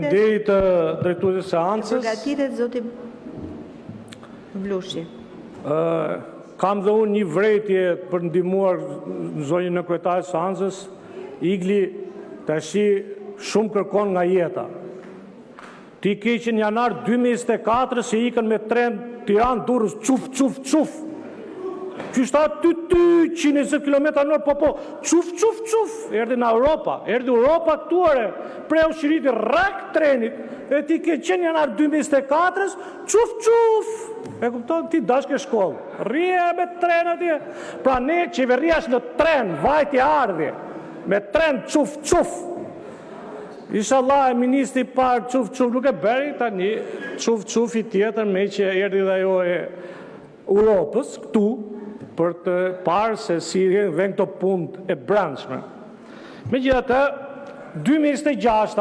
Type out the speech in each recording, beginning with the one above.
Deri të drejtuesit të seancës. Përgatitet zoti Vlushi. Kam dhe unë një vrejtje për ndihmuar zonjën e kryetarit të seancës. Igli tashi shumë kërkon nga jeta. Ti ke që në janar 2024 se ikën me tren Tiranë Durrës çuf. Qyshta ty 120 km/h po çuf erdhi në Europa, erdhi Europa këtuare preu shiriti rak trenit e ti ke qenë janar 2024 çuf e kupton ti dashke shkollë rrie me tren atje pra ne qeveria është në tren vajti ardhje me tren çuf Inshallah e ministri parë çuf nuk e bëri tani çuf i tjetër me që erdhi dhe ajo e Europës këtu për të parë se si vjen këto punë e brendshme. Megjithatë, 2026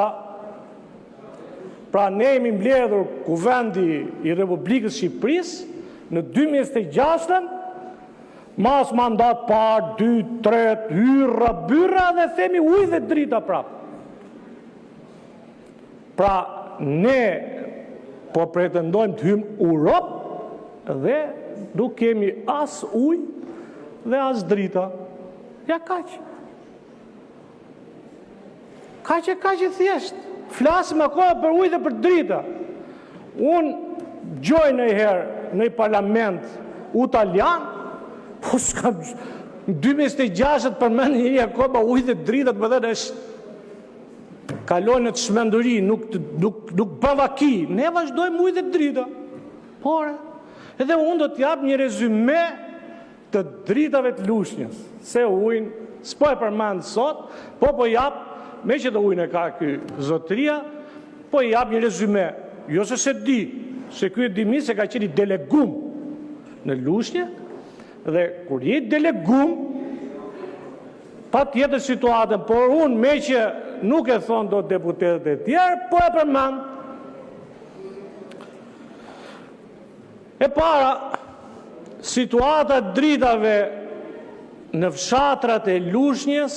pra ne jemi mbledhur Kuvendi i Republikës Shqipërisë në 2026 mas mandat parë, 2, 3, hyrra, byrra dhe themi ujë dhe drita prapë. Pra ne po pretendojmë të hymë Europë dhe nuk kemi as ujë dhe as drita. Ja kaq. Kaq e thjesht. Flasim akoma për ujë dhe për drita. Unë gjoj në herë në parlament italian, po s'kam 2026 përmend një akoma ujë dhe drita të më dhe është kalojnë në të shmenduri, nuk bavaki. Ne vazhdojmë ujë dhe drita. Por edhe unë do t'jap një rezume të dritave të Lushnjës, se ujnë, s'po e përmend sot, po jap, me që të ujnë e ka ky zotëria, po jap një rezume, jo se di, se ky e dimi se ka qenë delegum në Lushnjë, dhe kur je delegum, pa tjetër situatën, por unë me që nuk e thonë do deputetët e tjerë, po e përmend. E para, situata dritave në fshatrat e Lushnjës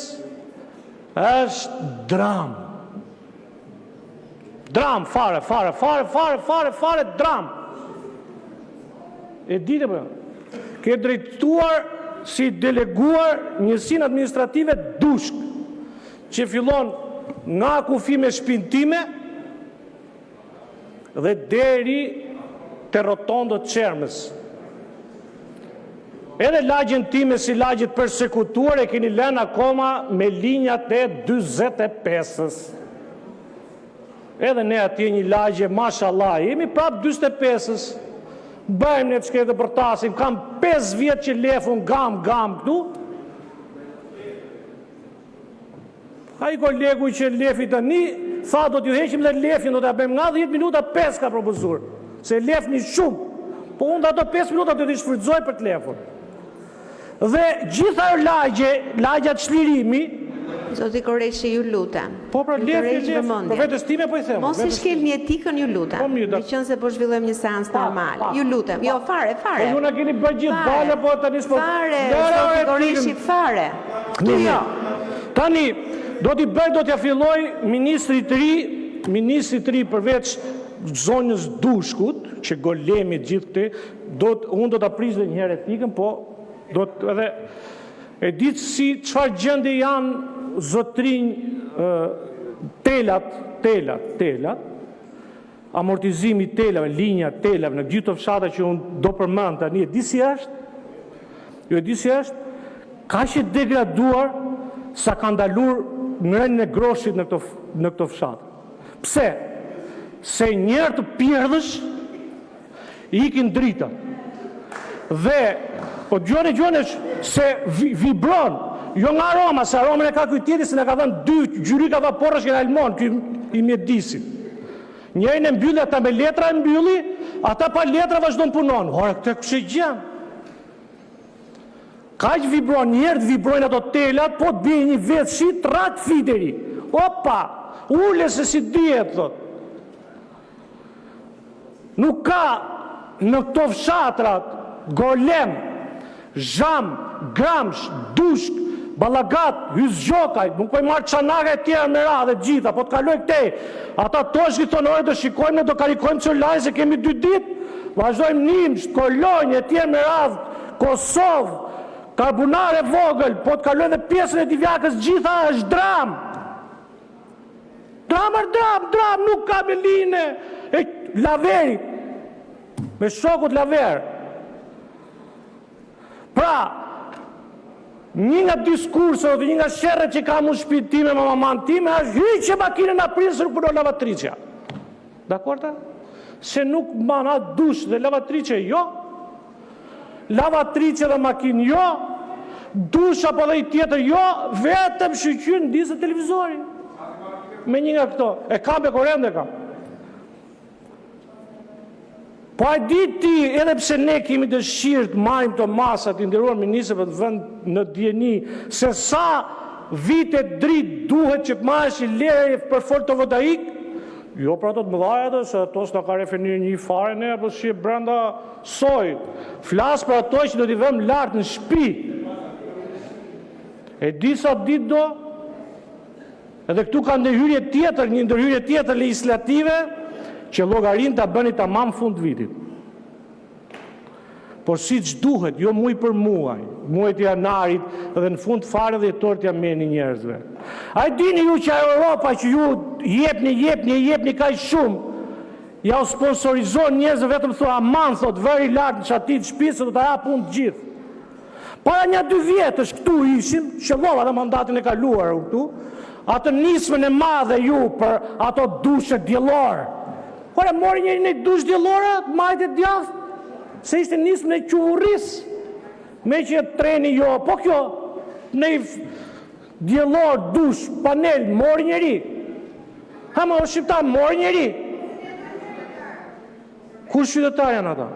është dram. Dram, fare, dram. E dite për, ke drejtuar si deleguar njësinë administrative dushk, që fillon nga kufi me shpintime dhe deri të rotondo të Qermës. Edhe lagjen time si lagjet persekutuar e keni lënë akoma me linjat e 45-ës. Edhe ne atje një lagje, mashallah, jemi prap 45-ës. Bëjmë ne të shkretë për tasim, kam 5 vjetë që lefun gam këtu. A i kolegu që lefi të një, tha do t'ju heqim dhe lefin, do t'ja bëjmë nga 10 minuta 5 ka propozur. Se lef një shumë, po unë ato 5 minuta të t'i shfrytëzoj për të lefur. Dhe gjitha lagjat shlirimi... Zoti Koreshi, ju lutem. Po për lefje, për vetës time po i themë. Mos i shkel një etikën, ju lutem. Me qënë se po zhvillojmë një seans normal. Ju lutem, jo, fare. Po ju në keni bërë gjithë bale, po të një s'po... Fare, Zoti Koreshi, fare. Tani, do t'ja filloj ministri të ri përveç zonjës dushkut, që golemi gjithë këte, unë do t'a prisë dhe njëherë etikën, po edhe e ditë si qëfar gjënde janë zotrinj telat, amortizimi telave, linja telave, në gjithë të fshata që unë do përmend tani, e di si është, ka që degraduar sa ka ndalur mërën e groshit në këto fshata. Pse? Se njerë të pjerdhësh ikin drita. Dhe, po gjone se vibron, jo nga aroma, se aromën e ka kujtjeti se ne ka dhënë 2 gjyri ka dha porrësh që në almon, këj i mjedisit. Njërin e mbylli, ata me letra e mbylli, ata pa letra vazhdojnë punon. Hore, këtë kështë e gjemë. Ka që vibron, njerë të vibrojnë ato telat, po të bje një vetë shi, trak fiteri. Opa, ule se si djetë, thot. Nuk ka në këto fshatrat golem, zham, gramsh, dushk, Ballagat, hys gjokaj, nuk po i marrë çanaka e tjera me radhë gjitha, po të kaloj këtej. Ata toshki thonë ore do shikojmë, ne do karikojmë çelaj se kemi 2 ditë. Vazhdojmë Nimsh, Kolonjë e tjerë me radhë, Kosovë, Karbunare vogël, po të kaloj dhe pjesën e Divjakës gjitha është dram. Dram, nuk ka me line e Laveri, me shokut Laver. Pra, një nga diskurset dhe një nga sherret që ka mu shtëpinë time me maman time është hyqe makinën a prisë nuk përdo lavatricia. Dakorta? Se nuk mana dush dhe lavatrice jo, lavatrice dhe makinë jo, dush apo dhe i tjetër jo, vetëm shqyqyn disë televizori. Me një nga këto, e kam e korende kam. Po a di ti, edhe pse ne kemi dëshirë të marrim të masat i nderuar ministrëve të vend në dieni, se sa vite dritë duhet që të marrësh lere për fotovoltaik, jo për ato të mëdhaja dhe, se ato s'na ka referir një fare ne, apo si e brenda soj. Flas për ato që do t'i vëm lartë në shtëpi. E di sa ditë do, edhe këtu ka ndërhyrje tjetër, një ndërhyrje tjetër legislative, që llogarin ta bëni tamam fund vitit. Por siç duhet, jo muaj për muaj, muajt e janarit dhe në fund fare dhe jetort ja meni njerëzve. A e dini ju që Europa që ju jepni kaq shumë, ja u sponsorizon njerëzve vetëm thua aman, thot vëri lart në çatit shtëpisë do ta jap punë të gjithë. Para një 2 vjetësh këtu ishim, qellova dhe mandatin e kaluar këtu, atë nismën e madhe ju për ato dushë diellore. Kore mori njëri në dush diellore, majtë e djathtë, se ishte nismën e quvurrisë, me që treni jo, po kjo, në diellor, dush, panel, mori njëri. Ha më o shqiptar, mori njëri. Kur qytetar janë ata?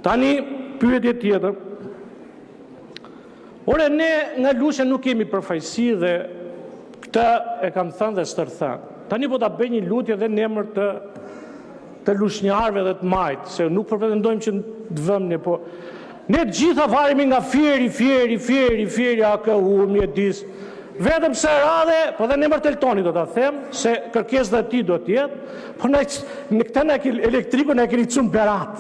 Tani, pyetje tjetër. Ore, ne nga Lusha nuk kemi përfaqësi dhe këtë e kam thënë dhe stërthënë. Tani po ta bëj një lutje dhe në emër të lushnjarëve dhe të majtë, se nuk pretendojmë që të vëmë ne, po ne të gjitha varemi nga fieri, AKU, mjedis. Vetëm se radhe, po dhe në emër Teltoni do ta them, se kërkesë dhe ti do t'jetë, po në këtë elektrikun e keni cumë berat.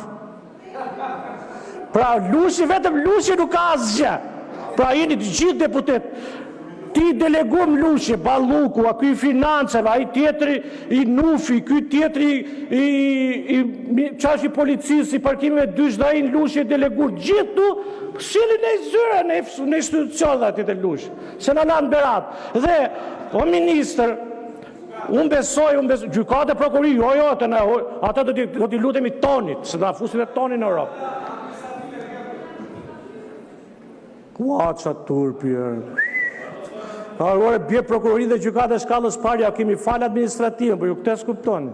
Pra Lushi, vetëm Lushi nuk ka asgjë. Pra jeni të gjithë deputet, ti delegum Lushi, Balluku, a ky financeve, a i tjetëri i Nufi, ky tjetëri i qash i policisë, i parkimeve dysh dhe a i Lushi e delegur, gjithë tu, silin e zyre në institucion dhe atit e Lushi, se në lanë berat. Dhe, o minister, unë besoj, gjykate prokuri, jo, ata do t'i lutemi tonit, se da fusin e tonin në Europë. Ua, qa turpjer. Ore, bje prokurorin dhe gjykate shkallës parja, kemi falë administrativën, për ju këte s'kuptoni.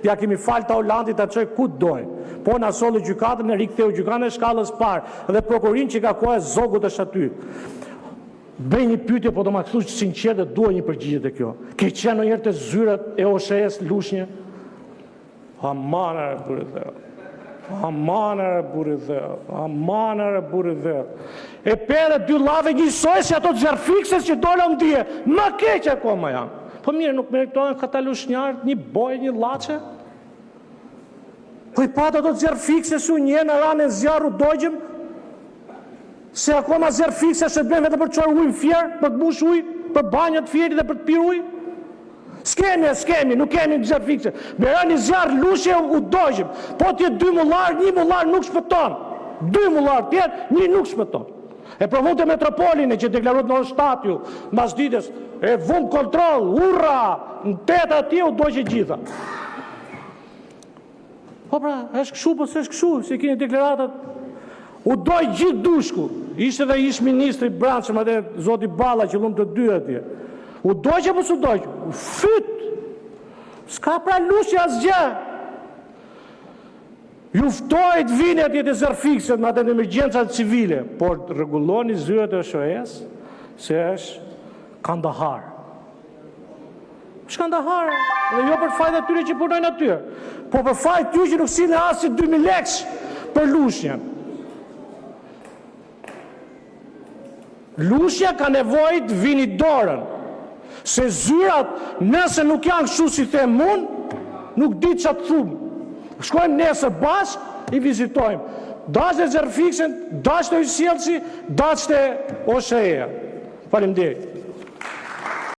Ja kemi falë ta Hollandit, ta qoj ku dojnë. Po në asole gjykate, në rikëteu gjykate shkallës parë, dhe prokurorin që ka kohë zogut është aty. Bëj një pyetje, po do ma këthu që sinqert dhe duhe një përgjigje të kjo. Ke qenë në njërë të zyrat e OSHE-s Lushnjë? Amanare, bure dhe. Amanare, bure dhe. E pere 2 lave njësoj se ato zjarfikses që dole më dje, ma keqe akoma janë. Po mire, nuk meritohen këta lushnjarët, një boj, një lache? Po i patë ato zjarfikses u një në ranë e zjarru dojgjëm, se akoma zjarfikses se bëjmë vetë për qërë ujë në fjerë, për të bush ujë, për banjët fjeri dhe për të pirë ujë? Skemi, nuk kemi në zjarfikse. Bera një zjarë Lushje u dojgjëm, po tjetë 2 mullarë, 1 mullarë nuk shpëton. 2 mullarë tjetë, 1 nuk shpëton. E provun të metropolin e që deklarut në shtatju, mas ditës, e vun kontrol, urra, në 8 atje u dojgjë gjitha. Po pra, është këshu, po se është këshu, se kini deklaratat. U dojgjë gjithë dushku, ishte dhe ish ministri branqëm, atë zoti Balla që lumë të 2 atje. U dojgjë apo s'u dojgjë? U fyt! S'ka pra Lushje asgjë. Juftojt vini atje të zërfikset në atë në emergjencat civile, por rregulloni zyrat e OSHE-s se është Kandahar. Shkandahare. Dhe jo për fajt atyre që punojnë atyre, po për fajt ty që nuk sillni as 2000 lekë për lushnjën. Lushja ka nevojë të vini dorën, se zyrat, nëse nuk janë kështu si them unë, nuk di çfarë të them. Shkojmë nesër bashkë, i vizitojmë. Dashte Xherfiksen, dashte Ojsjellsi, dashte Osheja. Faleminderit.